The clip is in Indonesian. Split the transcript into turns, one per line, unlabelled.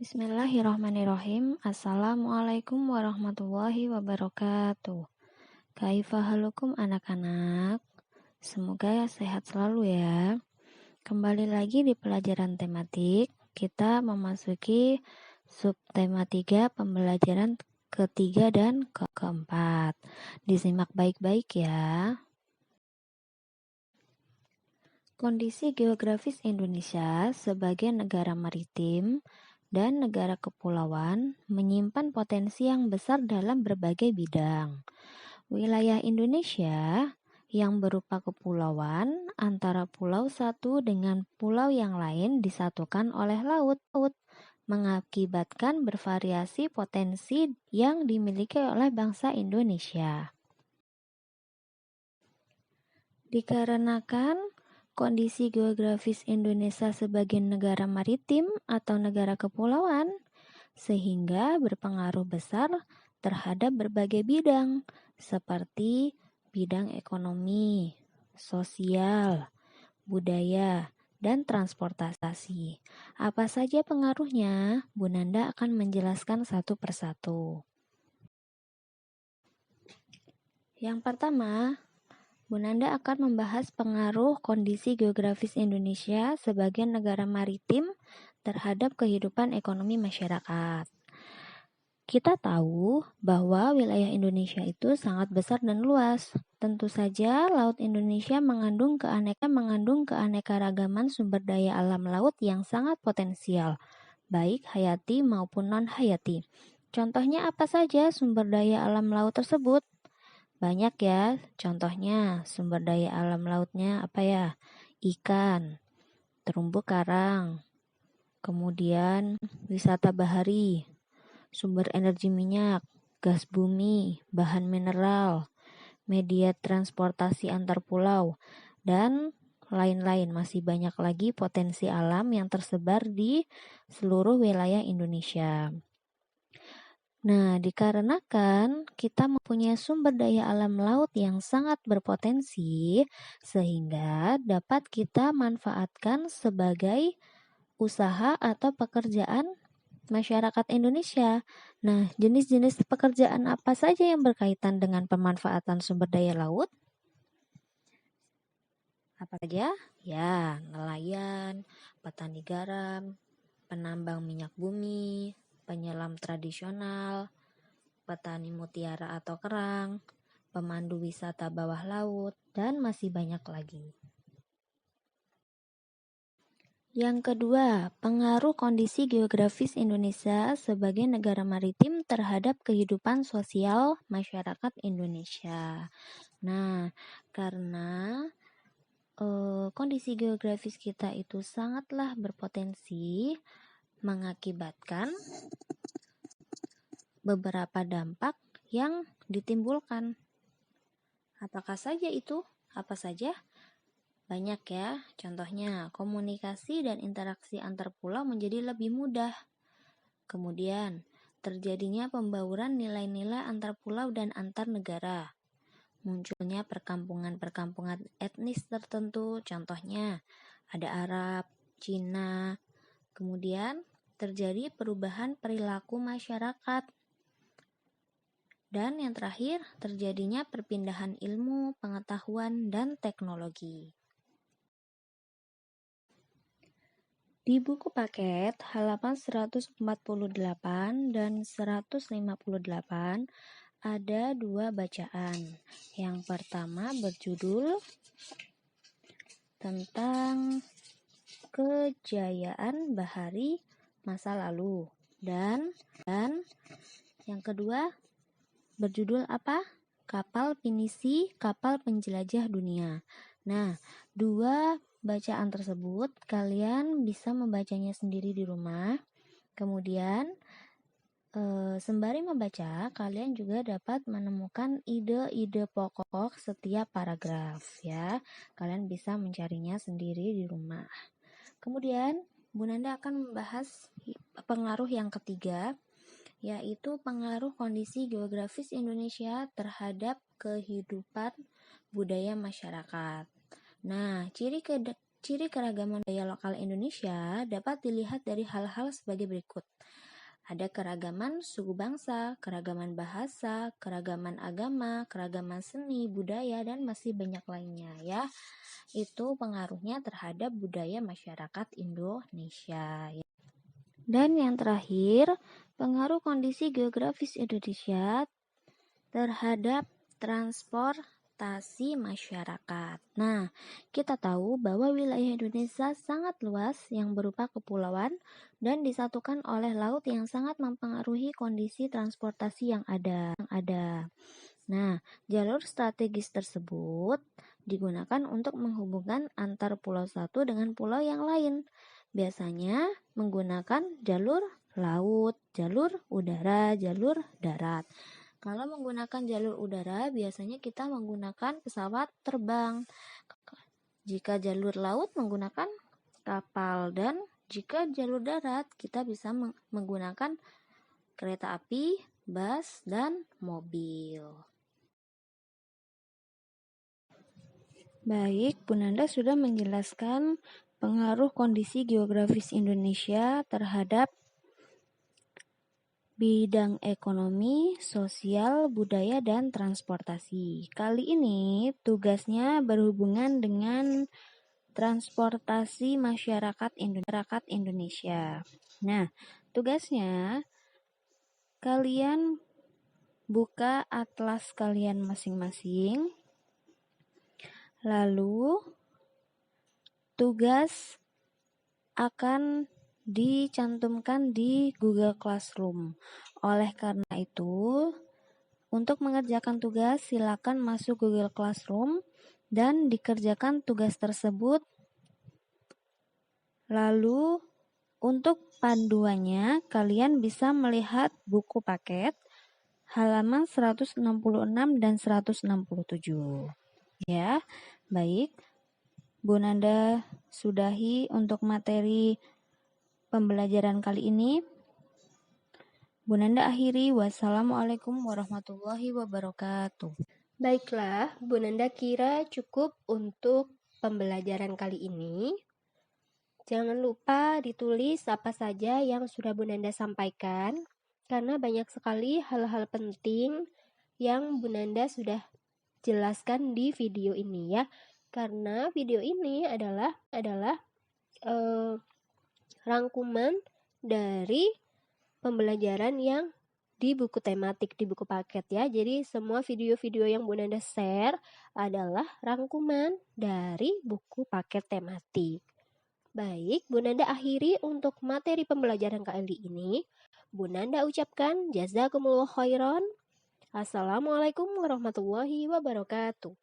Bismillahirrahmanirrahim. Assalamualaikum warahmatullahi wabarakatuh. Kaifa halukum anak-anak? Semoga sehat selalu ya. Kembali lagi di pelajaran tematik. Kita memasuki subtema 3 pembelajaran ketiga dan keempat. Disimak baik-baik ya. Kondisi geografis Indonesia sebagai negara maritim dan negara kepulauan menyimpan potensi yang besar dalam berbagai bidang. Wilayah Indonesia yang berupa kepulauan antara pulau satu dengan pulau yang lain disatukan oleh laut, mengakibatkan bervariasi potensi yang dimiliki oleh bangsa Indonesia. Dikarenakan kondisi geografis Indonesia sebagai negara maritim atau negara kepulauan, sehingga berpengaruh besar terhadap berbagai bidang, seperti bidang ekonomi, sosial, budaya, dan transportasi. Apa saja pengaruhnya? Bu Nanda akan menjelaskan satu persatu. Yang pertama, Bu Nanda akan membahas pengaruh kondisi geografis Indonesia sebagai negara maritim terhadap kehidupan ekonomi masyarakat. Kita tahu bahwa wilayah Indonesia itu sangat besar dan luas. Tentu saja Laut Indonesia mengandung keanekaragaman sumber daya alam laut yang sangat potensial, baik hayati maupun non-hayati. Contohnya apa saja sumber daya alam laut tersebut? Banyak ya, contohnya sumber daya alam lautnya apa ya? Ikan, terumbu karang, kemudian wisata bahari, sumber energi minyak, gas bumi, bahan mineral, media transportasi antar pulau, dan lain-lain. Masih banyak lagi potensi alam yang tersebar di seluruh wilayah Indonesia. Nah, dikarenakan kita mempunyai sumber daya alam laut yang sangat berpotensi, sehingga dapat kita manfaatkan sebagai usaha atau pekerjaan masyarakat Indonesia. Nah, jenis-jenis pekerjaan apa saja yang berkaitan dengan pemanfaatan sumber daya laut? Apa saja? Ya, nelayan, petani garam, penambang minyak bumi, penyelam tradisional, petani mutiara atau kerang, pemandu wisata bawah laut, dan masih banyak lagi. Yang kedua, pengaruh kondisi geografis Indonesia sebagai negara maritim terhadap kehidupan sosial masyarakat Indonesia. Nah, karena kondisi geografis kita itu sangatlah berpotensi mengakibatkan beberapa dampak yang ditimbulkan. Apakah saja itu? Apa saja? Banyak ya. Contohnya, komunikasi dan interaksi antar pulau menjadi lebih mudah. Kemudian, terjadinya pembauran nilai-nilai antar pulau dan antar negara. Munculnya perkampungan-perkampungan etnis tertentu, contohnya ada Arab, Cina. Kemudian, terjadi perubahan perilaku masyarakat. Dan yang terakhir, terjadinya perpindahan ilmu, pengetahuan, dan teknologi. Di buku paket halaman 148 dan 158 ada dua bacaan. Yang pertama berjudul tentang kejayaan bahari masa lalu, dan yang kedua berjudul apa? Kapal pinisi, kapal penjelajah dunia. Nah, dua bacaan tersebut kalian bisa membacanya sendiri di rumah. Kemudian sembari membaca, kalian juga dapat menemukan ide-ide pokok setiap paragraf ya. Kalian bisa mencarinya sendiri di rumah. Kemudian Bu Nanda akan membahas pengaruh yang ketiga, yaitu pengaruh kondisi geografis Indonesia terhadap kehidupan budaya masyarakat. Nah, ciri Ciri keragaman budaya lokal Indonesia dapat dilihat dari hal-hal sebagai berikut. Ada keragaman suku bangsa, keragaman bahasa, keragaman agama, keragaman seni, budaya, dan masih banyak lainnya ya. Itu pengaruhnya terhadap budaya masyarakat Indonesia. Dan yang terakhir, pengaruh kondisi geografis Indonesia terhadap transportasi masyarakat. Nah, kita tahu bahwa wilayah Indonesia sangat luas yang berupa kepulauan dan disatukan oleh laut yang sangat mempengaruhi kondisi transportasi yang ada. Nah, jalur strategis tersebut digunakan untuk menghubungkan antar pulau satu dengan pulau yang lain. Biasanya menggunakan jalur laut, jalur udara, jalur darat. Kalau menggunakan jalur udara, biasanya kita menggunakan pesawat terbang. Jika jalur laut menggunakan kapal, dan jika jalur darat kita bisa menggunakan kereta api, bus, dan mobil. Baik, Bu Nanda sudah menjelaskan pengaruh kondisi geografis Indonesia terhadap bidang ekonomi, sosial, budaya, dan transportasi. Kali ini tugasnya berhubungan dengan transportasi masyarakat Indonesia. Nah, tugasnya kalian buka atlas kalian masing-masing. Lalu tugas akan dicantumkan di Google Classroom. Oleh karena itu, untuk mengerjakan tugas, silakan masuk Google Classroom dan dikerjakan tugas tersebut. Lalu, untuk panduannya, kalian bisa melihat buku paket halaman 166 dan 167. Ya, baik. Bu Nanda sudahi untuk materi pembelajaran kali ini. Bu Nanda akhiri. Wassalamualaikum warahmatullahi wabarakatuh.
Baiklah, Bu Nanda kira cukup untuk pembelajaran kali ini. Jangan lupa ditulis apa saja yang sudah Bu Nanda sampaikan, karena banyak sekali hal-hal penting yang Bu Nanda sudah jelaskan di video ini ya. Karena video ini adalah rangkuman dari pembelajaran yang di buku tematik, di buku paket ya. Jadi semua video-video yang Bu Nanda share adalah rangkuman dari buku paket tematik. Baik, Bu Nanda akhiri untuk materi pembelajaran kali ini. Bu Nanda ucapkan jazakumullah khairan. Assalamualaikum warahmatullahi wabarakatuh.